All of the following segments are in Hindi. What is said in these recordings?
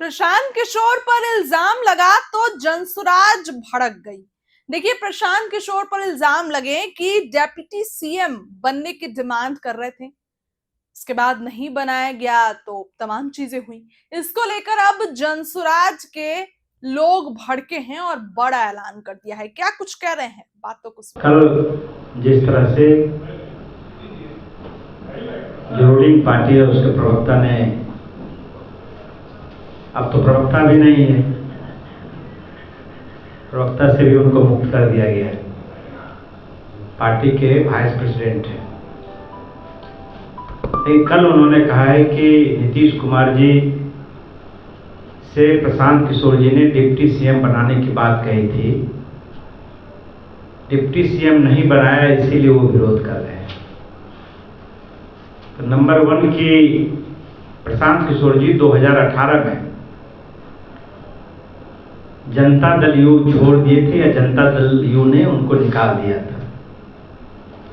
प्रशांत किशोर पर इल्जाम लगा तो जनसुराज भड़क गई। देखिए, प्रशांत किशोर पर इल्जाम लगे कि डेप्यूटी सीएम बनने की डिमांड कर रहे थे। इसके बाद नहीं बनाया गया तो तमाम चीजें हुई। इसको लेकर अब जनसुराज के लोग भड़के हैं और बड़ा ऐलान कर दिया है। क्या कुछ कह रहे हैं, बातों को सुनिए। कल जिस तरह से जो रूलिंग पार्टी है उसके प्रवक्ता ने, अब तो प्रवक्ता भी नहीं है, प्रवक्ता से भी उनको मुक्त कर दिया गया है, पार्टी के वाइस प्रेसिडेंट है। लेकिन कल उन्होंने कहा है कि नीतीश कुमार जी से प्रशांत किशोर जी ने डिप्टी सीएम बनाने की बात कही थी, डिप्टी सीएम नहीं बनाया इसीलिए वो विरोध कर रहे हैं। तो नंबर 1 की प्रशांत किशोर जी 2018 में जनता दल यू छोड़ दिए थे या जनता दल यू ने उनको निकाल दिया था।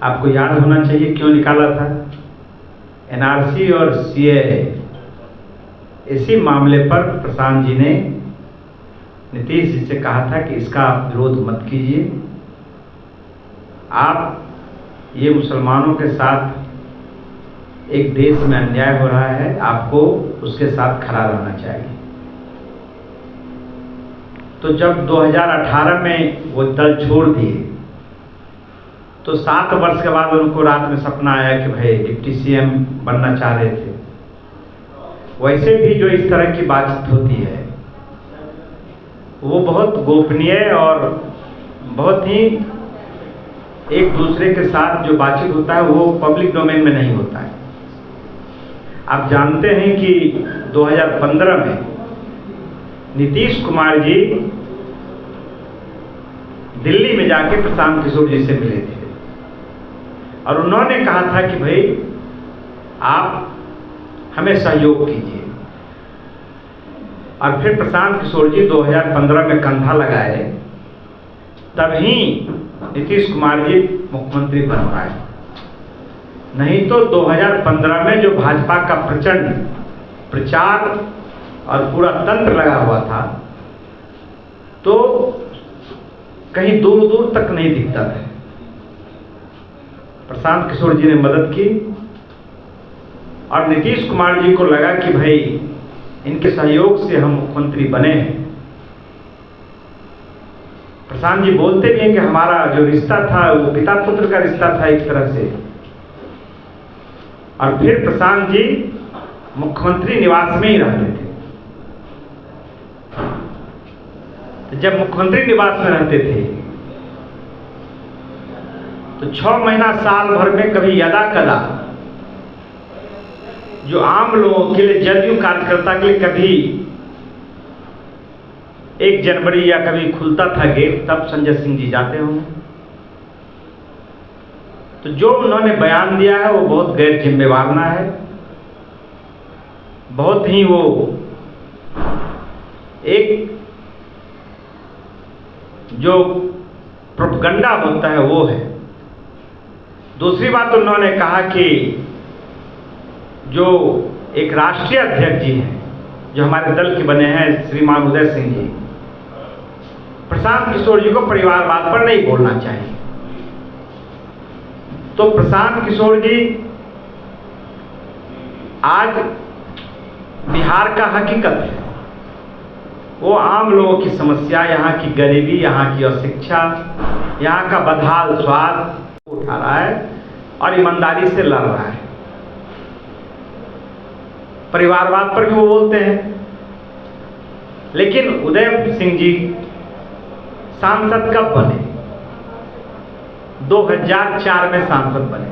आपको याद होना चाहिए क्यों निकाला था। एनआरसी और सीएए इसी मामले पर प्रशांत जी ने नीतीश जी से कहा था कि इसका आप विरोध मत कीजिए, आप ये मुसलमानों के साथ एक देश में अन्याय हो रहा है, आपको उसके साथ खड़ा रहना चाहिए। तो जब 2018 में वो दल छोड़ दिए तो 7 वर्ष के बाद उनको रात में सपना आया कि भाई डिप्टी सीएम बनना चाह रहे थे। वैसे भी जो इस तरह की बातचीत होती है वो बहुत गोपनीय और बहुत ही एक दूसरे के साथ जो बातचीत होता है वो पब्लिक डोमेन में नहीं होता है। आप जानते हैं कि 2015 में नीतीश कुमार जी दिल्ली में जाके प्रशांत किशोर जी से मिले थे और उन्होंने कहा था कि भाई आप हमें सहयोग कीजिए। और फिर प्रशांत किशोर जी 2015 में कंधा लगाए, तभी नीतीश कुमार जी मुख्यमंत्री बन पाए। नहीं तो 2015 में जो भाजपा का प्रचंड प्रचार और पूरा तंत्र लगा हुआ था तो कहीं दूर दूर तक नहीं दिखता था। प्रशांत किशोर जी ने मदद की और नीतीश कुमार जी को लगा कि भाई इनके सहयोग से हम मुख्यमंत्री बने हैं। प्रशांत जी बोलते भी हैं कि हमारा जो रिश्ता था वो पिता पुत्र का रिश्ता था एक तरह से। और फिर प्रशांत जी मुख्यमंत्री निवास में ही रहते थे। जब मुख्यमंत्री निवास में रहते थे तो 6 महीना साल भर में कभी यदा कदा जो आम लोगों के लिए, जदयू कार्यकर्ता के लिए कभी 1 जनवरी या कभी खुलता था गेट, तब संजय सिंह जी जाते होंगे। तो जो उन्होंने बयान दिया है वो बहुत गैर जिम्मेवाराना है, बहुत ही वो एक जो प्रोपगंडा होता है वो है। दूसरी बात उन्होंने कहा कि जो एक राष्ट्रीय अध्यक्ष जी हैं जो हमारे दल के बने हैं श्रीमान उदय सिंह जी, प्रशांत किशोर जी को परिवारवाद पर नहीं बोलना चाहिए। तो प्रशांत किशोर जी आज बिहार का हकीकत है, वो आम लोगों की समस्या, यहाँ की गरीबी, यहाँ की अशिक्षा, यहाँ का बदहाल स्वास्थ्य उठा रहा है और ईमानदारी से लड़ रहा है। परिवारवाद पर भी वो बोलते हैं। लेकिन उदय सिंह जी सांसद कब बने? 2004 में सांसद बने,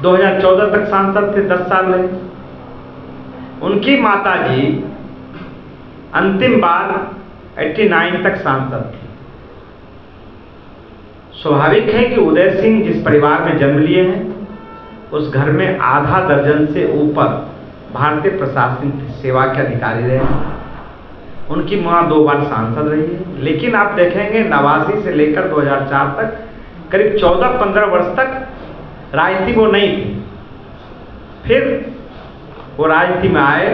2014 तक सांसद थे, 10 साल रहे। उनकी माता जी अंतिम बार 89 तक सांसद थे। स्वाभाविक है कि उदय सिंह जिस परिवार में जन्म लिए हैं उस घर में आधा दर्जन से ऊपर भारतीय प्रशासनिक सेवा के अधिकारी रहे हैं। उनकी मां 2 बार सांसद रही है। लेकिन आप देखेंगे 89 से लेकर 2004 तक करीब 14-15 वर्ष तक राजनीति वो नहीं थी। फिर वो राजनीति में आए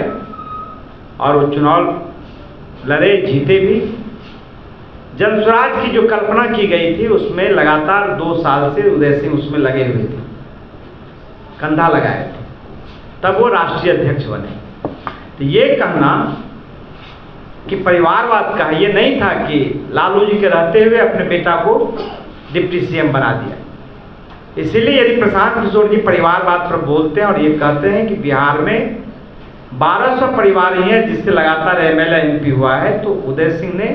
और वो चुनाव लड़े, जीते भी। जनस्वराज की जो कल्पना की गई थी उसमें लगातार 2 साल से उदय सिंह उसमें लगे हुए थे, कंधा लगाए थे, तब वो राष्ट्रीय अध्यक्ष बने। तो ये कहना कि परिवारवाद का, ये नहीं था कि लालू जी के रहते हुए अपने बेटा को डिप्टी सीएम बना दिया। इसीलिए यदि प्रशांत किशोर जी परिवारवाद पर बोलते हैं और ये कहते हैं कि बिहार में 1200 परिवार ही हैं जिससे लगातार एमएलए एमपी हुआ है, तो उदय सिंह ने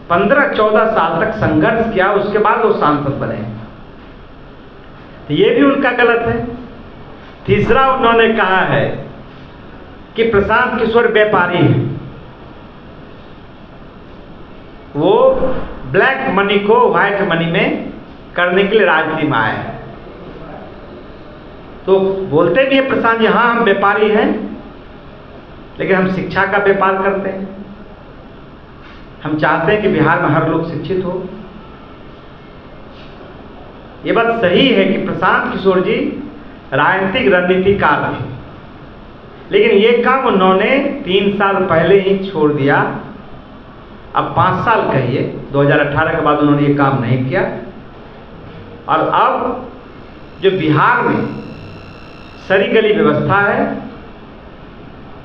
15-14 साल तक संघर्ष किया, उसके बाद वो सांसद बने। तो ये भी उनका गलत है। तीसरा उन्होंने कहा है कि प्रशांत किशोर व्यापारी है, वो ब्लैक मनी को व्हाइट मनी में करने के लिए राजनीति में आए हैं। तो बोलते भी है प्रशांत जी, हाँ हम व्यापारी हैं, लेकिन हम शिक्षा का व्यापार करते हैं। हम चाहते हैं कि बिहार में हर लोग शिक्षित हो। ये बात सही है कि प्रशांत किशोर जी राजनीतिक रणनीतिकार थे, लेकिन ये काम उन्होंने 3 साल पहले ही छोड़ दिया। अब 5 साल कहिए, 2018 के बाद उन्होंने ये काम नहीं किया। और अब जो बिहार में सरी गली व्यवस्था है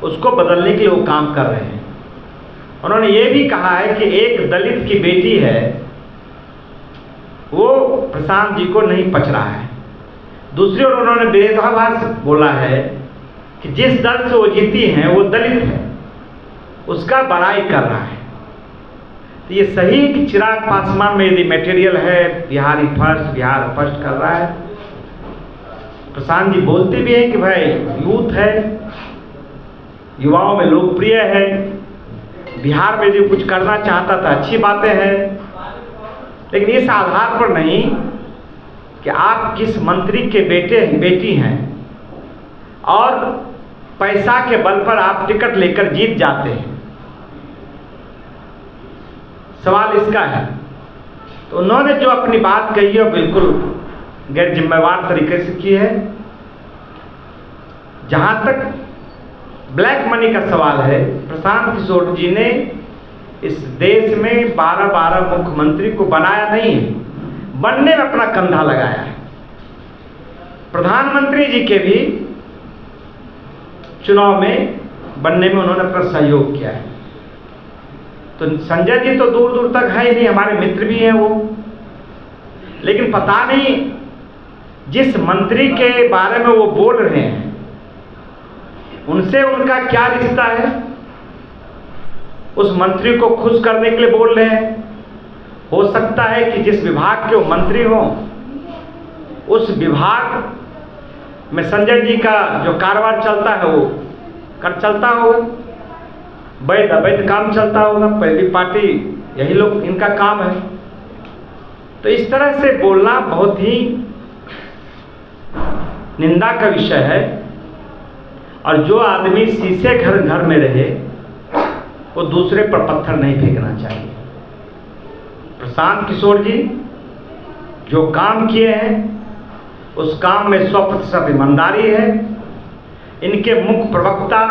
उसको बदलने के लिए वो काम कर रहे हैं। उन्होंने ये भी कहा है कि एक दलित की बेटी है, वो प्रशांत जी को नहीं पच रहा है। दूसरी ओर उन्होंने विरोधाभास बोला है कि जिस दल से वो जीती हैं वो दलित है, उसका बड़ाई कर रहा है। तो ये सही कि चिराग पासवान में यदि मटेरियल है, बिहारी फर्स्ट, बिहार फर्स्ट कर रहा है। प्रशांत जी बोलते भी हैं कि भाई यूथ है, युवाओं में लोकप्रिय है, बिहार में जो कुछ करना चाहता था अच्छी बातें हैं, लेकिन इस आधार पर नहीं कि आप किस मंत्री के बेटी हैं और पैसा के बल पर आप टिकट लेकर जीत जाते हैं। सवाल इसका है। तो उन्होंने जो अपनी बात कही है बिल्कुल गैर जिम्मेवार तरीके से की है। जहां तक ब्लैक मनी का सवाल है, प्रशांत किशोर जी ने इस देश में 12 मुख्यमंत्री को बनाया नहीं है, बनने में अपना कंधा लगाया है। प्रधानमंत्री जी के भी चुनाव में बनने में उन्होंने अपना सहयोग किया है। तो संजय जी तो दूर दूर तक है ही नहीं, हमारे मित्र भी हैं वो, लेकिन पता नहीं जिस मंत्री के बारे में वो बोल रहे हैं उनसे उनका क्या रिश्ता है। उस मंत्री को खुश करने के लिए बोल रहे हैं। हो सकता है कि जिस विभाग के वो मंत्री हों उस विभाग में संजय जी का जो कारोबार चलता है वो चलता होगा, वैध अवैध काम चलता होगा, पहली पार्टी यही लोग इनका काम है। तो इस तरह से बोलना बहुत ही निंदा का विषय है। और जो आदमी शीशे घर में रहे वो दूसरे पर पत्थर नहीं फेंकना चाहिए। प्रशांत किशोर जी जो काम किए हैं उस काम में 100% ईमानदारी है। इनके मुख्य प्रवक्ता,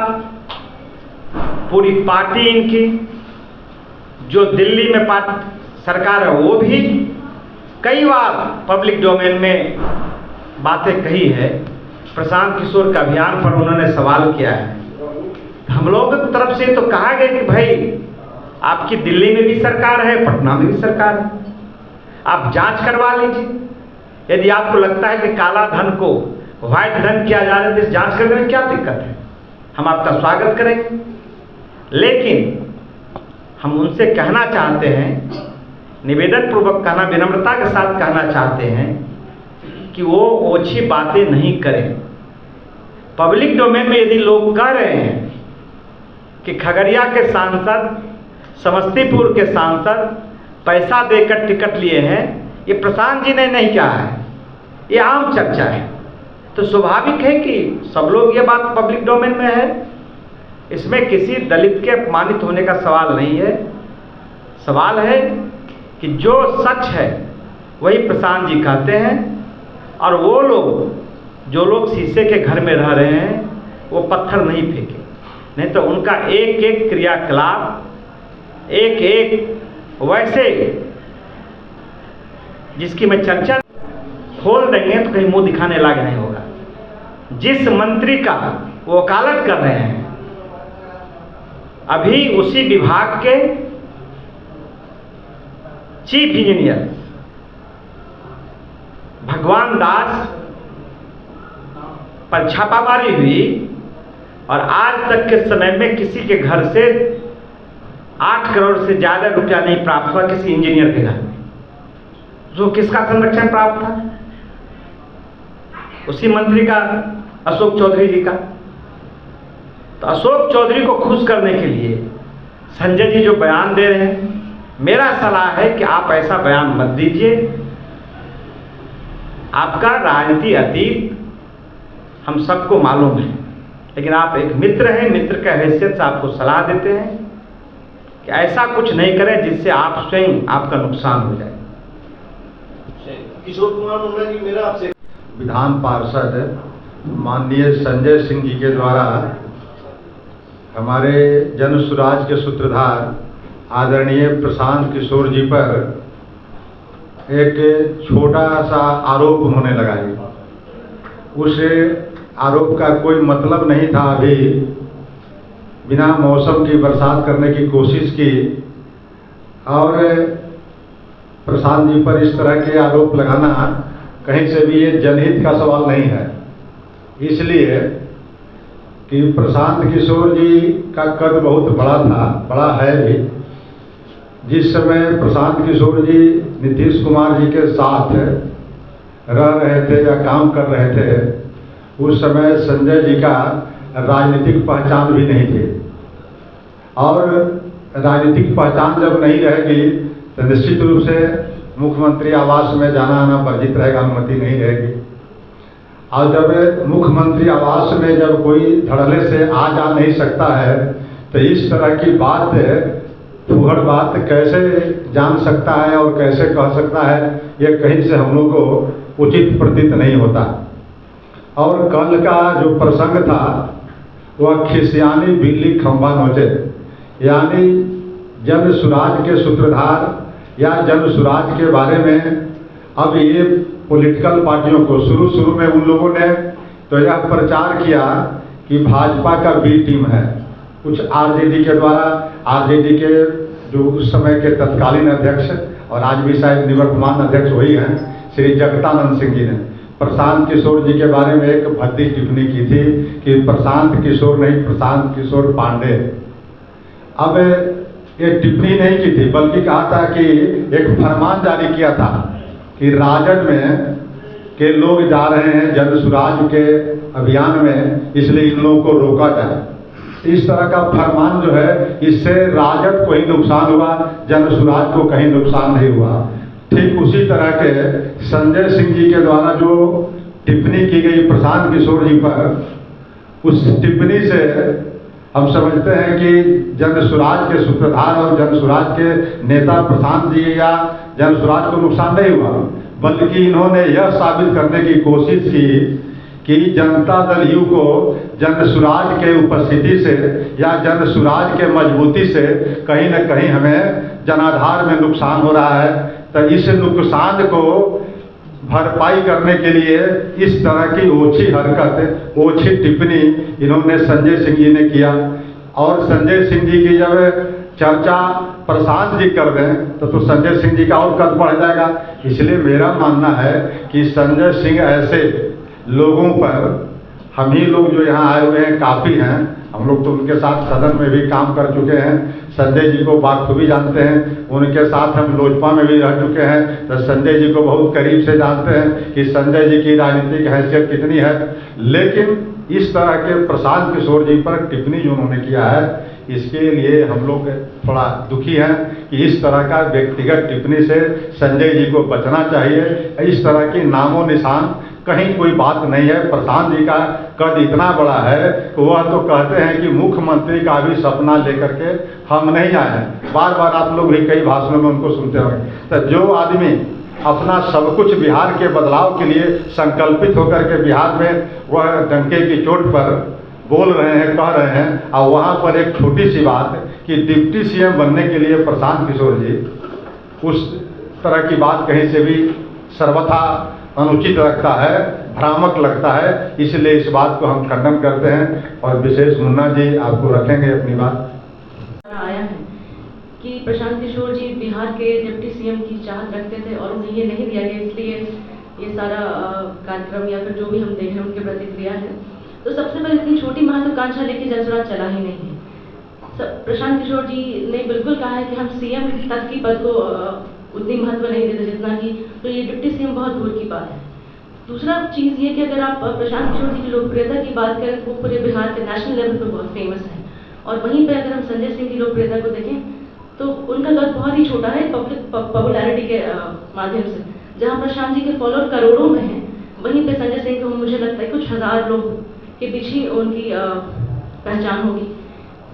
पूरी पार्टी इनकी, जो दिल्ली में पार्टी सरकार है वो भी कई बार पब्लिक डोमेन में बातें कही है। प्रशांत किशोर के अभियान पर उन्होंने सवाल किया है। हम लोगों की तरफ से तो कहा गया कि भाई आपकी दिल्ली में भी सरकार है, पटना में भी सरकार है, आप जांच करवा लीजिए। यदि आपको लगता है कि काला धन को व्हाइट धन किया जा रहा है तो जांच करने में क्या दिक्कत है, हम आपका स्वागत करेंगे। लेकिन हम उनसे कहना चाहते हैं, निवेदन पूर्वक कहना, विनम्रता के साथ कहना चाहते हैं कि वो ओछी बातें नहीं करें। पब्लिक डोमेन में यदि लोग कह रहे हैं कि खगड़िया के सांसद, समस्तीपुर के सांसद पैसा देकर टिकट लिए हैं, ये प्रशांत जी ने नहीं कहा है, ये आम चर्चा है। तो स्वाभाविक है कि सब लोग ये बात पब्लिक डोमेन में है, इसमें किसी दलित के अपमानित होने का सवाल नहीं है। सवाल है कि जो सच है वही प्रशांत जी कहते हैं, और वो लोग जो लोग शीशे के घर में रह रहे हैं वो पत्थर नहीं फेंके। नहीं तो उनका एक एक क्रियाकलाप, एक एक वैसे जिसकी मैं चर्चा खोल देंगे तो कहीं मुंह दिखाने लायक नहीं होगा। जिस मंत्री का वो वकालत कर रहे हैं, अभी उसी विभाग के चीफ इंजीनियर भगवान दास पर छापामारी हुई और आज तक के समय में किसी के घर से 8 करोड़ से ज्यादा रुपया नहीं प्राप्त हुआ किसी इंजीनियर के घर में। जो किसका संरक्षण प्राप्त था? उसी मंत्री का, अशोक चौधरी जी का। तो अशोक चौधरी को खुश करने के लिए संजय जी जो बयान दे रहे हैं, मेरा सलाह है कि आप ऐसा बयान मत दीजिए। आपका राजनीति अतीत हम सबको मालूम है, लेकिन आप एक मित्र हैं, मित्र के हैसियत से आपको सलाह देते हैं कि ऐसा कुछ नहीं करें जिससे आप स्वयं आपका नुकसान हो जाए। किशोर कुमार मुंडा जी, मेरा आपसे विधान पार्षद माननीय संजय सिंह जी के द्वारा हमारे जन सुराज के सूत्रधार आदरणीय प्रशांत किशोर जी पर एक छोटा सा आरोप उन्होंने लगाया। उस आरोप का कोई मतलब नहीं था। अभी बिना मौसम की बरसात करने की कोशिश की और प्रशांत जी पर इस तरह के आरोप लगाना कहीं से भी ये जनहित का सवाल नहीं है। इसलिए कि प्रशांत किशोर जी का कद बहुत बड़ा है भी। जिस समय प्रशांत किशोर जी नीतीश कुमार जी के साथ रह रहे थे या काम कर रहे थे, उस समय संजय जी का राजनीतिक पहचान भी नहीं थी। और राजनीतिक पहचान जब नहीं रहेगी तो निश्चित रूप से मुख्यमंत्री आवास में जाना आना वर्जित रहेगा, अनुमति नहीं रहेगी। और जब मुख्यमंत्री आवास में जब कोई धड़ल्ले से आ जा नहीं सकता है तो इस तरह की बात, फूहड़ बात कैसे जान सकता है और कैसे कह सकता है, ये कहीं से हम लोग को उचित प्रतीत नहीं होता। और कल का जो प्रसंग था वह खिसियानी बिल्ली खंभा नोचे, यानी जन सुराज के सूत्रधार या जन सुराज के बारे में अब ये पॉलिटिकल पार्टियों को शुरू में उन लोगों ने तो यह प्रचार किया कि भाजपा का बी टीम है। कुछ आरजेडी के द्वारा, आरजेडी के जो उस समय के तत्कालीन अध्यक्ष और आज भी शायद निवर्तमान अध्यक्ष वही हैं, श्री जगतानंद सिंह जी ने प्रशांत किशोर जी के बारे में एक भद्दी टिप्पणी की थी कि प्रशांत किशोर नहीं, प्रशांत किशोर पांडे। अब ये टिप्पणी नहीं की थी, बल्कि कहा था कि एक फरमान जारी किया था कि राजद में के लोग जा रहे हैं जन सुराज के अभियान में, इसलिए इन लोगों को रोका जाए। इस तरह का फरमान जो है, इससे राजद को ही नुकसान हुआ, जन सुराज को कहीं नुकसान नहीं हुआ। ठीक उसी तरह के संजय सिंह जी के द्वारा जो टिप्पणी की गई प्रशांत किशोर जी पर, उस टिप्पणी से हम समझते हैं कि जन सुराज के सूत्रधार और जन सुराज के नेता प्रशांत जी या जन सुराज को नुकसान नहीं हुआ, बल्कि इन्होंने यह साबित करने की कोशिश की कि जनता दल यू को जन सुराज के उपस्थिति से या जन सुराज के मजबूती से कहीं न कहीं हमें जनाधार में नुकसान हो रहा है। तो इस नुकसान को भरपाई करने के लिए इस तरह की ओछी हरकत, ओछी टिप्पणी इन्होंने संजय सिंह जी ने किया। और संजय सिंह जी की जब चर्चा प्रशांत जी कर दें तो संजय सिंह जी का और कद बढ़ जाएगा। इसलिए मेरा मानना है कि संजय सिंह ऐसे लोगों पर, हम ही लोग जो यहाँ आए हुए हैं काफ़ी हैं, हम लोग तो उनके साथ सदन में भी काम कर चुके हैं, संजय जी को बाखूबी जानते हैं, उनके साथ हम लोजपा में भी रह चुके हैं, तो संजय जी को बहुत करीब से जानते हैं कि संजय जी की राजनीतिक हैसियत कितनी है। लेकिन इस तरह के प्रशांत किशोर जी पर टिप्पणी जो उन्होंने किया है, इसके लिए हम लोग थोड़ा दुखी हैं कि इस तरह का व्यक्तिगत टिप्पणी से संजय जी को बचना चाहिए। इस तरह की नामो निशान कहीं कोई बात नहीं है। प्रशांत जी का कद इतना बड़ा है कि वह तो कहते हैं कि मुख्यमंत्री का भी सपना लेकर के हम नहीं आए हैं। बार बार आप लोग भी कई भाषणों में उनको सुनते होंगे। तो जो आदमी अपना सब कुछ बिहार के बदलाव के लिए संकल्पित होकर के बिहार में वह डंके की चोट पर बोल रहे हैं, कह रहे हैं, और वहाँ पर एक छोटी सी बात कि डिप्टी सीएम बनने के लिए प्रशांत किशोर जी, उस तरह की बात कहीं से भी सर्वथा अनुचित लगता है, भ्रामक लगता है। इसलिए इस बात को हम खंडन करते हैं और विशेष मुन्ना जी आपको रखेंगे अपनी बात। आया है कि प्रशांत किशोर जी बिहार के डिप्टी सीएम की चाहत रखते थे और उन्हें ये नहीं दिया गया, इसलिए ये सारा कार्यक्रम या फिर जो भी हम देख रहे हैं उनकी प्रतिक्रिया है। तो सबसे पहले इतनी छोटी महत्वाकांक्षा लेके जनसुराज चला ही नहीं है। प्रशांत किशोर जी ने बिल्कुल कहा है कि हम सीएम तक की पद को उतनी महत्व नहीं देते जितना कि, तो ये डिप्टी सीएम बहुत दूर की बात है। दूसरा चीज़ ये कि अगर आप प्रशांत किशोर जी की लोकप्रियता की बात करें, वो पूरे बिहार के नेशनल लेवल पर बहुत फेमस है। और वहीं पे अगर हम संजय सिंह की लोकप्रियता को देखें तो उनका कद बहुत ही छोटा है पॉपुलैरिटी के माध्यम से। जहां प्रशांत जी के फॉलोअर करोड़ों में हैं, वहीं पे संजय सिंह को मुझे लगता है कुछ हजार लोग के पीछे उनकी पहचान होगी।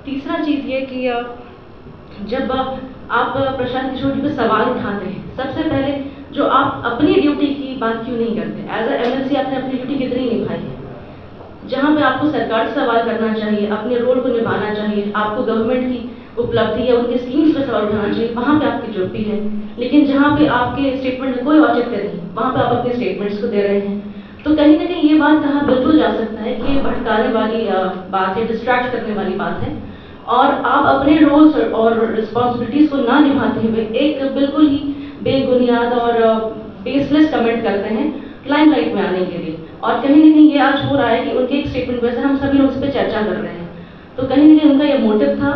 तीसरा चीज़ ये कि जब आप प्रशांत किशोर जी पे सवाल उठाते हैं, सबसे पहले जो आप अपनी ड्यूटी की बात क्यों नहीं करते? एज अ एमएलसी आपने अपनी ड्यूटी कितनी निभाई है? जहाँ पे आपको सरकार से सवाल करना चाहिए, अपने रोल को निभाना चाहिए, आपको गवर्नमेंट की उपलब्धि या उनके स्कीम्स पे सवाल उठाना चाहिए, वहाँ पे आपकी ड्यूटी है। लेकिन जहाँ पे आपके स्टेटमेंट में कोई औचित्य नहीं, वहाँ पे आप अपने स्टेटमेंट्स को दे रहे हैं। तो कहीं ना कहीं ये बात कहा बिल्कुल जा सकता है कि ये भटकाने वाली बात है, डिस्ट्रैक्ट करने वाली बात है। और आप अपने रोल्स और रिस्पॉन्सिबिलिटीज को ना निभाते हुए एक बिल्कुल ही बेबुनियाद और बेसलेस कमेंट करते हैं लाइमलाइट में आने के लिए। और कहीं ना कहीं ये आज हो रहा है कि उनके एक स्टेटमेंट वैसे हम सभी लोग इस पर चर्चा कर रहे हैं, तो कहीं ना कहीं उनका ये मोटिव था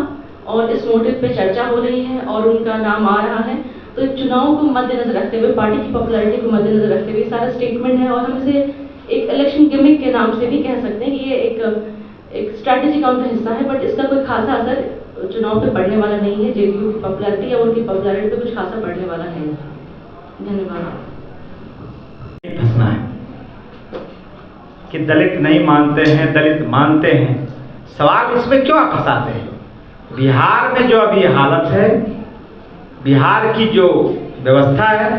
और इस मोटिव पे चर्चा हो रही है और उनका नाम आ रहा है। तो चुनाव को मद्देनजर रखते हुए, पार्टी की पॉपुलैरिटी को मद्देनजर रखते हुए सारा स्टेटमेंट है। और हम इसे एक इलेक्शन गिमिक के नाम से भी कह सकते हैं कि ये एक स्ट्रैटेजी का उनका हिस्सा है, बट इसका कोई खासा असर चुनाव पे पड़ने वाला नहीं है। जेडीयू की पॉपुलैरिटी या उनकी पॉपुलैरिटी पे कुछ खासा पड़ने वाला नहीं है। धन्यवाद। फंसना है कि दलित नहीं मानते हैं, दलित मानते हैं। सवाल इसमें क्यों आप फंसाते हैं? बिहार में जो अभी हालत है, बिहार की जो व्यवस्था है,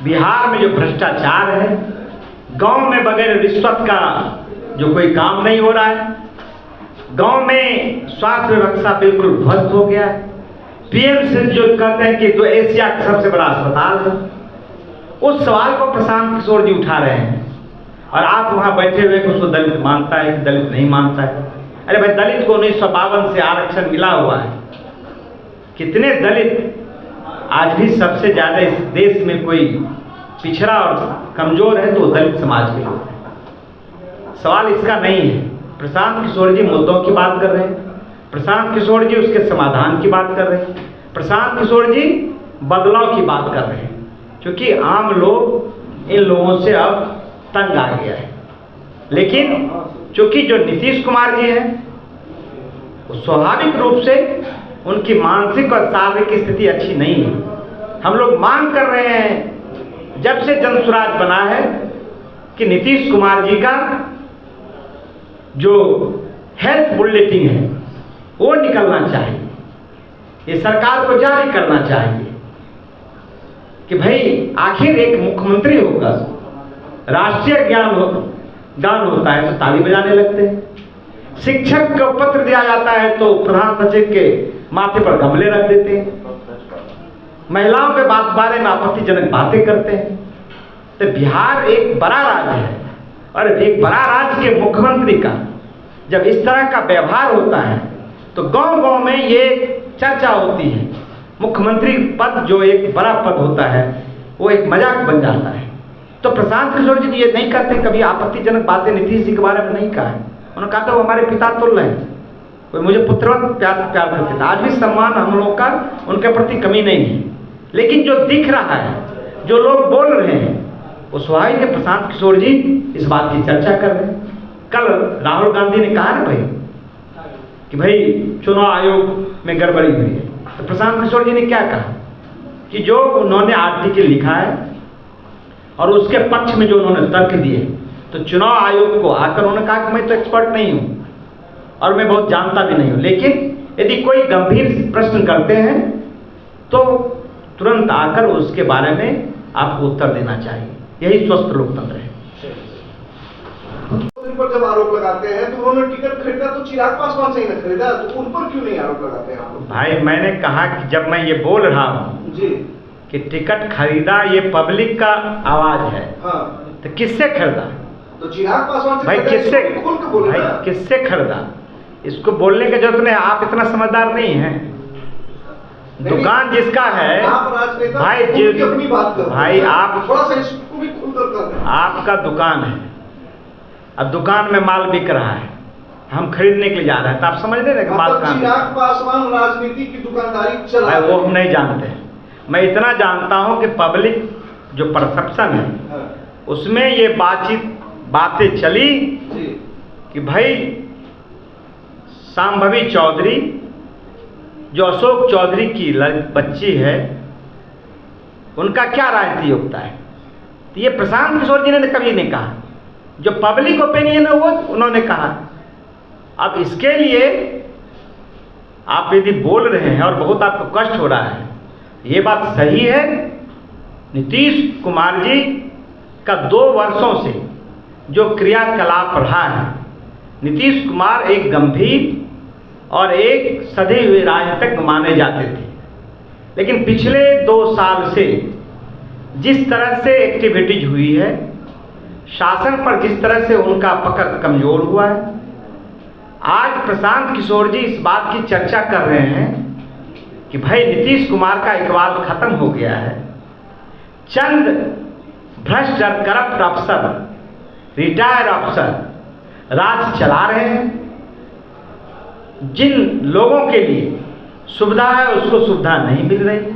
बिहार में जो भ्रष्टाचार है, गांव में बगैर रिश्वत का जो कोई काम नहीं हो रहा है, गांव में स्वास्थ्य व्यवस्था बिल्कुल ध्वस्त हो गया है। पीएमसी जो कहते हैं कि जो एशिया का सबसे बड़ा अस्पताल है, उस सवाल को प्रशांत किशोर जी उठा रहे हैं और आप वहां बैठे हुए कि उसको दलित मानता है कि दलित नहीं मानता है। अरे भाई, दलित को 1952 से आरक्षण मिला हुआ है। कितने दलित आज भी सबसे ज्यादा इस देश में कोई पिछड़ा और कमजोर है तो दलित समाज के लोग हैं। सवाल इसका नहीं है। प्रशांत किशोर जी मुद्दों की बात कर रहे हैं, प्रशांत किशोर जी उसके समाधान की बात कर रहे हैं, प्रशांत किशोर जी बदलाव की बात कर रहे हैं। क्योंकि आम लोग इन लोगों से अब तंग आ गया है। लेकिन चूंकि जो नीतीश कुमार जी हैं, वो स्वाभाविक रूप से उनकी मानसिक और शारीरिक स्थिति अच्छी नहीं है। हम लोग मांग कर रहे हैं, जब से जनसुराज बना है, कि नीतीश कुमार जी का जो हेल्थ बुलेटिन है वो निकलना चाहिए, ये सरकार को जारी करना चाहिए कि भाई आखिर एक मुख्यमंत्री होगा, राष्ट्रीय गान होता है तो ताली बजाने लगते हैं, शिक्षक को पत्र दिया जाता है तो प्रधान सचिव के माथे पर गमले रख देते हैं, महिलाओं के बारे में आपत्तिजनक बातें करते हैं। तो बिहार एक बड़ा राज्य है और एक बड़ा राज्य के मुख्यमंत्री का जब इस तरह का व्यवहार होता है तो गांव गांव में ये चर्चा होती है। मुख्यमंत्री पद जो एक बड़ा पद होता है वो एक मजाक बन जाता है। तो प्रशांत किशोर जी ये नहीं कहते, कभी आपत्तिजनक बातें नीतीश जी के बारे में नहीं कहा है। उन्होंने कहा था वो हमारे पिता तुल्य हैं, कोई मुझे पुत्रवत प्यार करते थे। आज भी सम्मान हम लोगों का उनके प्रति कमी नहीं है। लेकिन जो दिख रहा है, जो लोग बोल रहे हैं, वो स्वाभाविक है प्रशांत किशोर जी इस बात की चर्चा कर रहे हैं। कल राहुल गांधी ने कहा ना भाई कि भाई चुनाव आयोग में गड़बड़ी हुई है, तो प्रशांत किशोर जी ने क्या कहा कि जो उन्होंने आर्टिकल लिखा है और उसके पक्ष में जो उन्होंने तर्क दिए, तो चुनाव आयोग को आकर उन्होंने कहा कि मैं तो एक्सपर्ट नहीं हूं और मैं बहुत जानता भी नहीं हूं, लेकिन यदि कोई गंभीर प्रश्न करते हैं तो तुरंत आकर उसके बारे में आपको उत्तर देना चाहिए। यही स्वस्थ लोकतंत्र है। उन पर जब आरोप लगाते हैं तो उन्होंने टिकट खरीदा तो चिराग पासवान से ही न खरीदा, तो उन पर क्यों नहीं आरोप लगाते हैं आप लोग? भाई मैंने कहा कि जब मैं ये बोल रहा हूँ जी कि टिकट खरीदा, ये पब्लिक का आवाज है, हाँ, तो किससे खरीदा? तो चिराग पासवान से भाई खरीदा, किससे, इसको खोल के बोले भाई ना। किससे खरीदा? इसको बोलने की जरूरत नहीं, आप इतना समझदार नहीं हैं। दुकान जिसका है, आप राजनेता भाई खुल के अपनी बात करो। भाई आप, थोड़ा सा इसको भी खुलकर कर दें। आपका दुकान है, अब दुकान में माल बिक रहा है, हम खरीदने के लिए जा रहे हैं, तो आप समझ रहे हैं कि माल मतलब कहाँ है? चिराग पासवान राजनीति की दुकानदारी चला भाई रहे वो हैं। हम नहीं जानते हैं। मैं इतना जानता हूं कि पब्लिक जो परसेप्शन है हाँ, उसमें ये बातें चली जी कि भाई शांभवी चौधरी जो अशोक चौधरी की बच्ची है, उनका क्या राजनीतिक योग्यता है? तो ये प्रशांत किशोर जी ने कभी नहीं कहा, जो पब्लिक ओपिनियन है वो उन्होंने कहा। अब इसके लिए आप यदि बोल रहे हैं और बहुत आपको कष्ट हो रहा है, ये बात सही है। नीतीश कुमार जी का 2 वर्षों से जो क्रियाकलाप रहा है, नीतीश कुमार एक गंभीर और एक सधे हुए राजनीतिज्ञ माने जाते थे, लेकिन पिछले 2 साल से जिस तरह से एक्टिविटीज हुई है, शासन पर जिस तरह से उनका पकड़ कमजोर हुआ है, आज प्रशांत किशोर जी इस बात की चर्चा कर रहे हैं कि भाई नीतीश कुमार का इकबाल खत्म हो गया है। चंद भ्रष्ट और करप्ट अफसर, रिटायर्ड अफसर राज चला रहे हैं। जिन लोगों के लिए सुविधा है उसको सुविधा नहीं मिल रही है।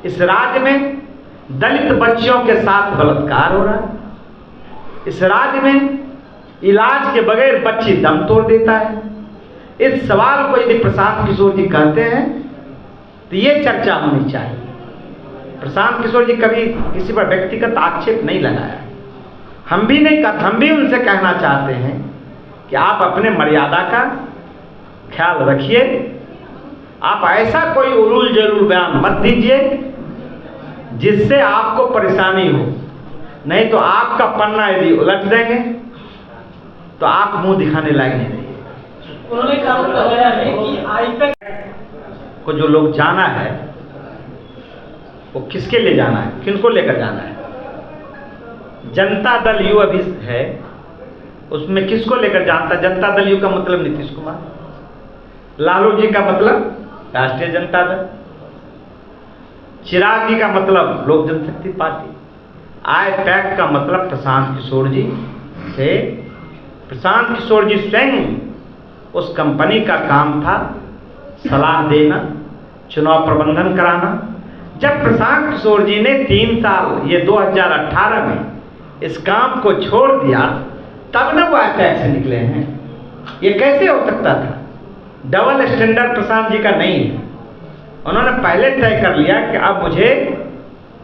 इस राज्य में दलित बच्चियों के साथ बलात्कार हो रहा है। इस राज्य में इलाज के बगैर बच्ची दम तोड़ देता है। इस सवाल को यदि प्रशांत किशोर जी कहते हैं तो ये चर्चा होनी चाहिए। प्रशांत किशोर जी कभी किसी पर व्यक्तिगत आक्षेप नहीं लगाया, हम भी नहीं कहते। हम भी उनसे कहना चाहते हैं कि आप अपने मर्यादा का ख्याल रखिए। आप ऐसा कोई उलूल जलूल बयान मत दीजिए जिससे आपको परेशानी हो, नहीं तो आपका पन्ना यदि उलट देंगे तो आप मुंह दिखाने लायक नहीं रहिए। उन्होंने कहा लगाया है कि आईपैक को जो लोग जाना है वो किसके लिए जाना है, किनको लेकर जाना है? जनता दल यू अभी है, उसमें किसको लेकर जाता है? जनता दल यू का मतलब नीतीश कुमार, लालू जी का मतलब राष्ट्रीय जनता दल, चिराग जी का मतलब लोक जनशक्ति पार्टी, आईपैक का मतलब प्रशांत किशोर जी थे। प्रशांत किशोर जी स्वयं उस कंपनी का काम था सलाह देना, चुनाव प्रबंधन कराना। जब प्रशांत किशोर जी ने 3 साल, ये 2018 में इस काम को छोड़ दिया, तब न वो आईपैक से निकले हैं। ये कैसे हो सकता था? डबल स्टैंडर्ड प्रशांत जी का नहीं है। उन्होंने पहले तय कर लिया कि अब मुझे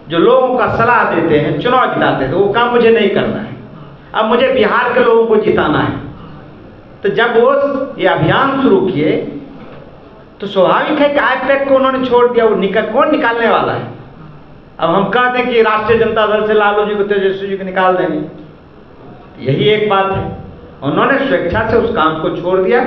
जो लोगों का सलाह देते हैं, चुनाव जिताते थे, वो काम मुझे नहीं करना है, अब मुझे बिहार के लोगों को जिताना है। तो जब वो ये अभियान शुरू किए तो स्वाभाविक है कि आईपैक को उन्होंने छोड़ दिया। वो कौन निकालने वाला है? अब हम कहते हैं कि राष्ट्रीय जनता दल से लालू जी को, तेजस्वी जी को निकाल देंगे, यही एक बात है। उन्होंने स्वेच्छा से उस काम को छोड़ दिया।